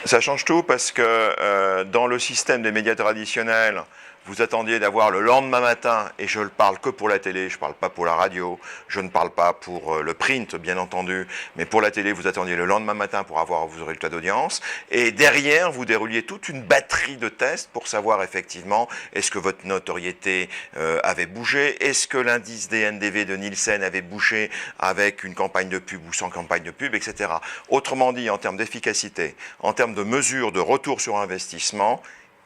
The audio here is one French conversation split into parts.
Ça change tout parce que dans le système des médias traditionnels, vous attendiez d'avoir le lendemain matin, et je ne parle que pour la télé, je ne parle pas pour la radio, je ne parle pas pour le print, bien entendu, mais pour la télé, vous attendiez le lendemain matin pour avoir vos résultats d'audience, et derrière, vous dérouliez toute une batterie de tests pour savoir effectivement est-ce que votre notoriété avait bougé, est-ce que l'indice des NDV de Nielsen avait bougé avec une campagne de pub ou sans campagne de pub, etc. Autrement dit, en termes d'efficacité, en termes de mesure de retour sur investissement,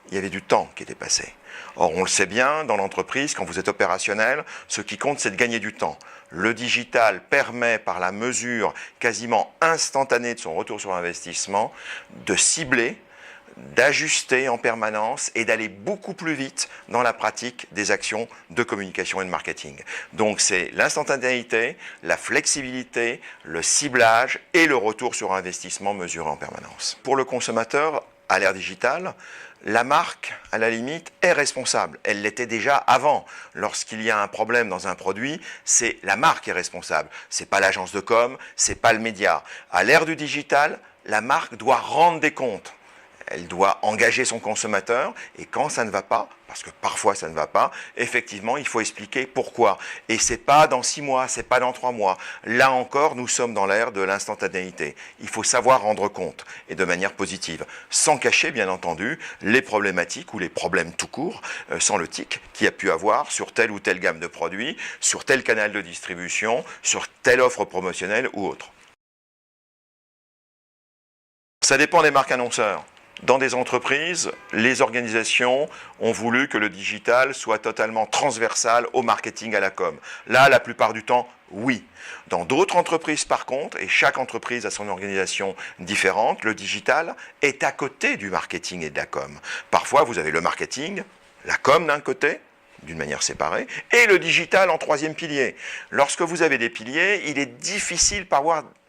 il y avait du temps qui était passé. Or, on le sait bien, dans l'entreprise, quand vous êtes opérationnel, ce qui compte, c'est de gagner du temps. Le digital permet, par la mesure quasiment instantanée de son retour sur investissement, de cibler, d'ajuster en permanence et d'aller beaucoup plus vite dans la pratique des actions de communication et de marketing. Donc c'est l'instantanéité, la flexibilité, le ciblage et le retour sur investissement mesuré en permanence. Pour le consommateur, à l'ère digitale, la marque, à la limite, est responsable. Elle l'était déjà avant. Lorsqu'il y a un problème dans un produit, c'est la marque qui est responsable. C'est pas l'agence de com, c'est pas le média. À l'ère du digital, la marque doit rendre des comptes. Elle doit engager son consommateur et quand ça ne va pas, parce que parfois ça ne va pas, effectivement il faut expliquer pourquoi. Et c'est pas dans 6 mois, c'est pas dans 3 mois. Là encore, nous sommes dans l'ère de l'instantanéité. Il faut savoir rendre compte et de manière positive, sans cacher bien entendu les problématiques ou les problèmes tout court, sans le tic qu'il y a pu avoir sur telle ou telle gamme de produits, sur tel canal de distribution, sur telle offre promotionnelle ou autre. Ça dépend des marques annonceurs. Dans des entreprises, les organisations ont voulu que le digital soit totalement transversal au marketing, à la com. Là, la plupart du temps, oui. Dans d'autres entreprises, par contre, et chaque entreprise a son organisation différente, le digital est à côté du marketing et de la com. Parfois, vous avez le marketing, la com d'un côté, d'une manière séparée, et le digital en troisième pilier. Lorsque vous avez des piliers, il est difficile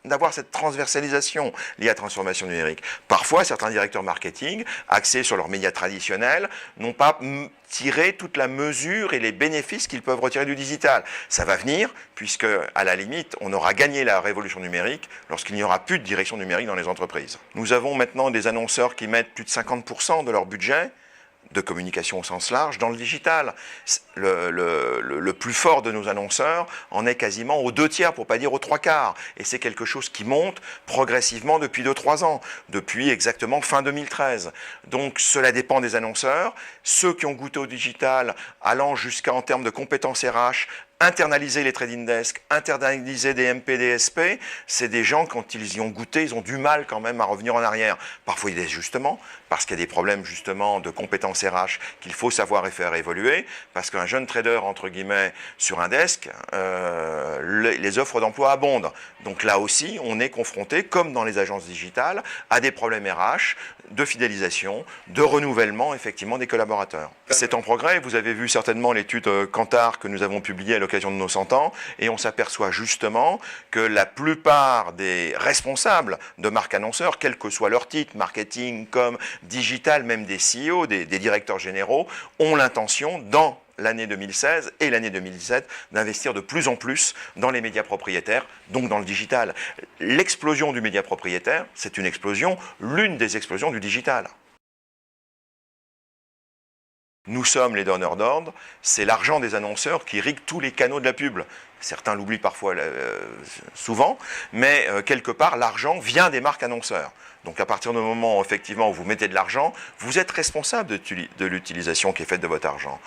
d'avoir cette transversalisation liée à la transformation numérique. Parfois, certains directeurs marketing, axés sur leurs médias traditionnels, n'ont pas tiré toute la mesure et les bénéfices qu'ils peuvent retirer du digital. Ça va venir, puisque, à la limite, on aura gagné la révolution numérique lorsqu'il n'y aura plus de direction numérique dans les entreprises. Nous avons maintenant des annonceurs qui mettent plus de 50% de leur budget de communication au sens large dans le digital. Le plus fort de nos annonceurs en est quasiment aux 2/3, pour ne pas dire aux 3/4. Et c'est quelque chose qui monte progressivement depuis 2-3 ans, depuis exactement fin 2013. Donc cela dépend des annonceurs. Ceux qui ont goûté au digital, allant jusqu'à, en termes de compétences RH, internaliser les trading desks, internaliser des MP, des SP, c'est des gens, quand ils y ont goûté, ils ont du mal quand même à revenir en arrière. Parfois, il y a des ajustements, parce qu'il y a des problèmes justement de compétences RH qu'il faut savoir et faire évoluer, parce qu'un jeune trader, entre guillemets, sur un desk, les offres d'emploi abondent. Donc là aussi, on est confronté, comme dans les agences digitales, à des problèmes RH, de fidélisation, de renouvellement, effectivement, des collaborateurs. C'est en progrès. Vous avez vu certainement l'étude Kantar que nous avons publiée à l'occasion de nos 100 ans, et on s'aperçoit justement que la plupart des responsables de marques annonceurs, quel que soit leur titre, marketing, com, digital, même des CEO, des directeurs généraux, ont l'intention, dans l'année 2016 et l'année 2017, d'investir de plus en plus dans les médias propriétaires, donc dans le digital. L'explosion du média propriétaire, c'est une explosion, l'une des explosions du digital. Nous sommes les donneurs d'ordre, c'est l'argent des annonceurs qui irrigue tous les canaux de la pub. Certains l'oublient parfois souvent, mais quelque part, l'argent vient des marques annonceurs. Donc à partir du moment effectivement, où vous mettez de l'argent, vous êtes responsable de l'utilisation qui est faite de votre argent.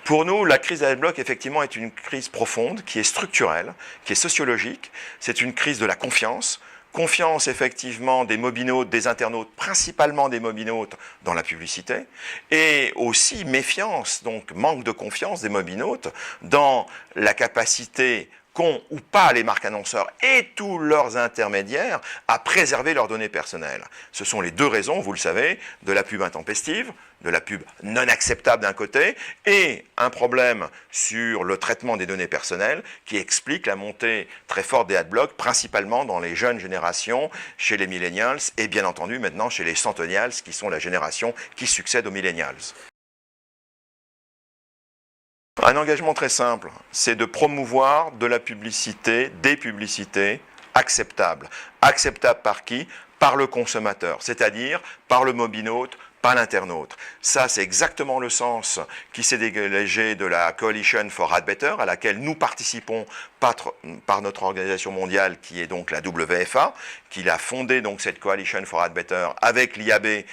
Pour nous, la crise d'Adblock, effectivement, est une crise profonde, qui est structurelle, qui est sociologique. C'est une crise de la confiance. Confiance, effectivement, des mobinautes, des internautes, principalement des mobinautes dans la publicité, et aussi méfiance, donc manque de confiance des mobinautes dans la capacité qu'ont ou pas les marques annonceurs et tous leurs intermédiaires à préserver leurs données personnelles. Ce sont les deux raisons, vous le savez, de la pub intempestive, de la pub non acceptable d'un côté, et un problème sur le traitement des données personnelles qui explique la montée très forte des adblocks, principalement dans les jeunes générations, chez les millennials, et bien entendu maintenant chez les centennials, qui sont la génération qui succède aux millennials. Un engagement très simple, c'est de promouvoir de la publicité, des publicités acceptables. Acceptables par qui? par le consommateur, c'est-à-dire par le mobinaute, par l'internaute. Ça, c'est exactement le sens qui s'est dégagé de la Coalition for Ad Better, à laquelle nous participons par notre organisation mondiale, qui est donc la WFA, qui a fondé donc cette Coalition for Ad Better avec l'IAB,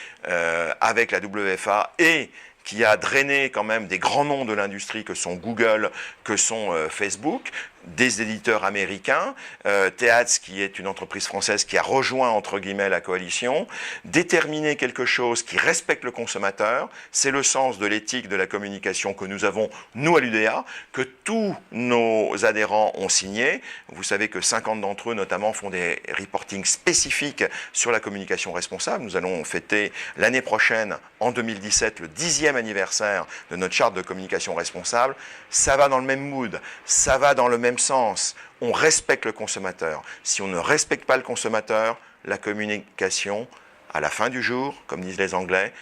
avec la WFA, et qui a drainé quand même des grands noms de l'industrie que sont Google, que sont Facebook, des éditeurs américains, Teats, qui est une entreprise française qui a rejoint entre guillemets la coalition, déterminer quelque chose qui respecte le consommateur, c'est le sens de l'éthique de la communication que nous avons, nous à l'UDA, que tous nos adhérents ont signé. Vous savez que 50 d'entre eux notamment font des reportings spécifiques sur la communication responsable. Nous allons fêter l'année prochaine, en 2017, le 10e anniversaire de notre charte de communication responsable. Ça va dans le même mood, ça va dans le même sens. On respecte le consommateur. Si on ne respecte pas le consommateur, la communication, à la fin du jour, comme disent les Anglais,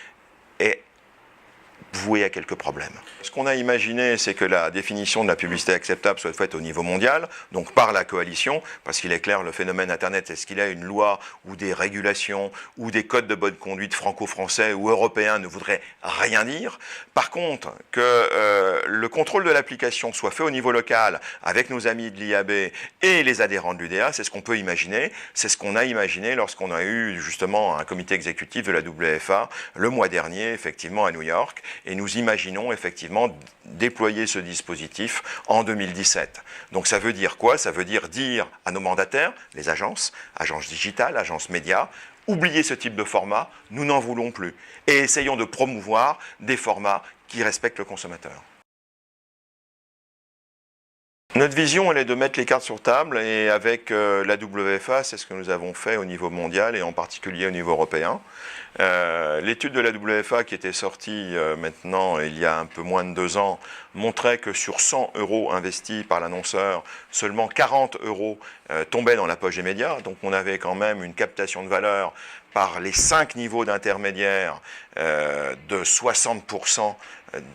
est vouée à quelques problèmes. Ce qu'on a imaginé, c'est que la définition de la publicité acceptable soit faite au niveau mondial, donc par la coalition, parce qu'il est clair, le phénomène Internet, est-ce qu'il y a une loi ou des régulations ou des codes de bonne conduite franco-français ou européens ne voudraient rien dire. Par contre, que le contrôle de l'application soit fait au niveau local avec nos amis de l'IAB et les adhérents de l'UDA, c'est ce qu'on peut imaginer. C'est ce qu'on a imaginé lorsqu'on a eu justement un comité exécutif de la WFA le mois dernier, effectivement, à New York. Et nous imaginons effectivement déployer ce dispositif en 2017. Donc ça veut dire quoi? Ça veut dire à nos mandataires, les agences digitales, agences médias, oubliez ce type de format, nous n'en voulons plus. Et essayons de promouvoir des formats qui respectent le consommateur. Notre vision, elle est de mettre les cartes sur table, et avec la WFA, c'est ce que nous avons fait au niveau mondial et en particulier au niveau européen. L'étude de la WFA qui était sortie maintenant il y a un peu moins de 2 ans montrait que sur 100 € investis par l'annonceur, seulement 40 € tombaient dans la poche des médias. Donc on avait quand même une captation de valeur par les 5 niveaux d'intermédiaires de 60%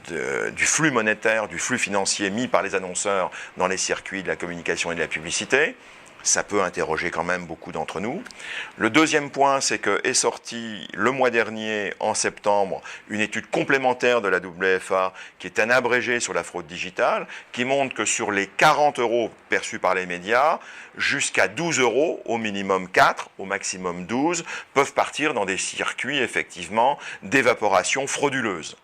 du flux monétaire, du flux financier mis par les annonceurs dans les circuits de la communication et de la publicité. Ça peut interroger quand même beaucoup d'entre nous. Le deuxième point, c'est qu'est sorti le mois dernier, en septembre, une étude complémentaire de la WFA qui est un abrégé sur la fraude digitale, qui montre que sur les 40 € perçus par les médias, jusqu'à 12 €, au minimum 4, au maximum 12, peuvent partir dans des circuits, effectivement, d'évaporation frauduleuse.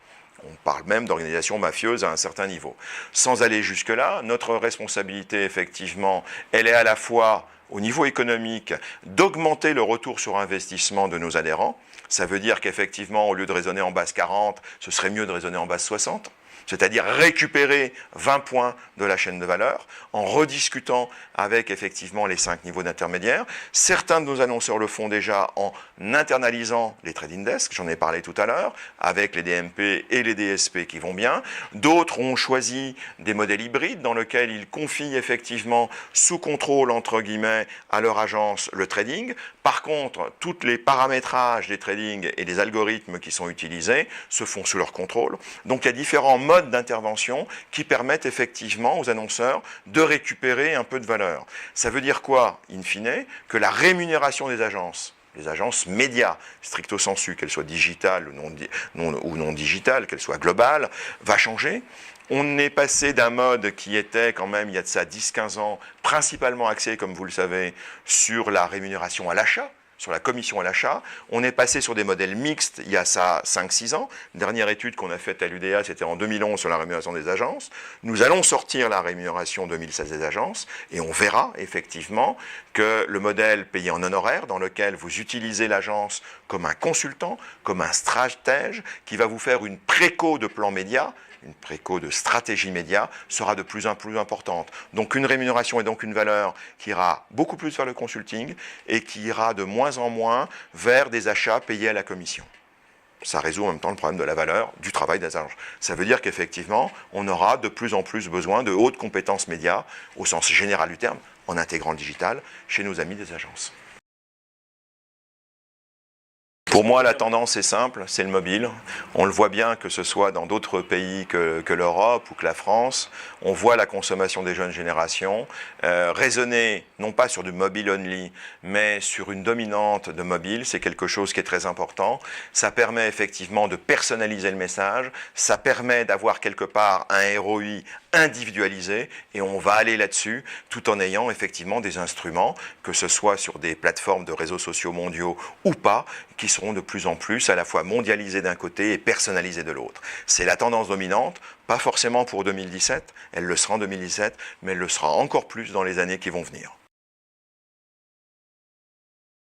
On parle même d'organisation mafieuse à un certain niveau. Sans aller jusque-là, notre responsabilité, effectivement, elle est à la fois au niveau économique d'augmenter le retour sur investissement de nos adhérents. Ça veut dire qu'effectivement, au lieu de raisonner en base 40, ce serait mieux de raisonner en base 60. C'est-à-dire récupérer 20 points de la chaîne de valeur en rediscutant avec effectivement les 5 niveaux d'intermédiaires. Certains de nos annonceurs le font déjà en internalisant les trading desks, j'en ai parlé tout à l'heure, avec les DMP et les DSP qui vont bien. D'autres ont choisi des modèles hybrides dans lesquels ils confient effectivement sous contrôle, entre guillemets, à leur agence le trading. Par contre, tous les paramétrages des trading et des algorithmes qui sont utilisés se font sous leur contrôle. Donc il y a différents modes d'intervention qui permettent effectivement aux annonceurs de récupérer un peu de valeur. Ça veut dire quoi, in fine? Que la rémunération des agences, les agences médias, stricto sensu, qu'elles soient digitales ou non digitales, qu'elles soient globales, va changer. On est passé d'un mode qui était quand même, il y a de ça 10-15 ans, principalement axé, comme vous le savez, sur la rémunération à l'achat, sur la commission à l'achat. On est passé sur des modèles mixtes il y a ça 5-6 ans. Une dernière étude qu'on a faite à l'UDA, c'était en 2011 sur la rémunération des agences. Nous allons sortir la rémunération 2016 des agences et on verra effectivement que le modèle payé en honoraire, dans lequel vous utilisez l'agence comme un consultant, comme un stratège, qui va vous faire une préco de plan média, une préco de stratégie média, sera de plus en plus importante. Donc une rémunération et donc une valeur qui ira beaucoup plus vers le consulting et qui ira de moins en moins vers des achats payés à la commission. Ça résout en même temps le problème de la valeur du travail des agences. Ça veut dire qu'effectivement, on aura de plus en plus besoin de hautes compétences médias, au sens général du terme, en intégrant le digital, chez nos amis des agences. Pour moi, la tendance est simple, c'est le mobile. On le voit bien, que ce soit dans d'autres pays que l'Europe ou que la France. On voit la consommation des jeunes générations. Raisonner, non pas sur du mobile only, mais sur une dominante de mobile, c'est quelque chose qui est très important. Ça permet effectivement de personnaliser le message. Ça permet d'avoir quelque part un ROI individualisé, et on va aller là-dessus tout en ayant effectivement des instruments, que ce soit sur des plateformes de réseaux sociaux mondiaux ou pas, qui seront de plus en plus à la fois mondialisés d'un côté et personnalisés de l'autre. C'est la tendance dominante, pas forcément pour 2017, elle le sera en 2017, mais elle le sera encore plus dans les années qui vont venir.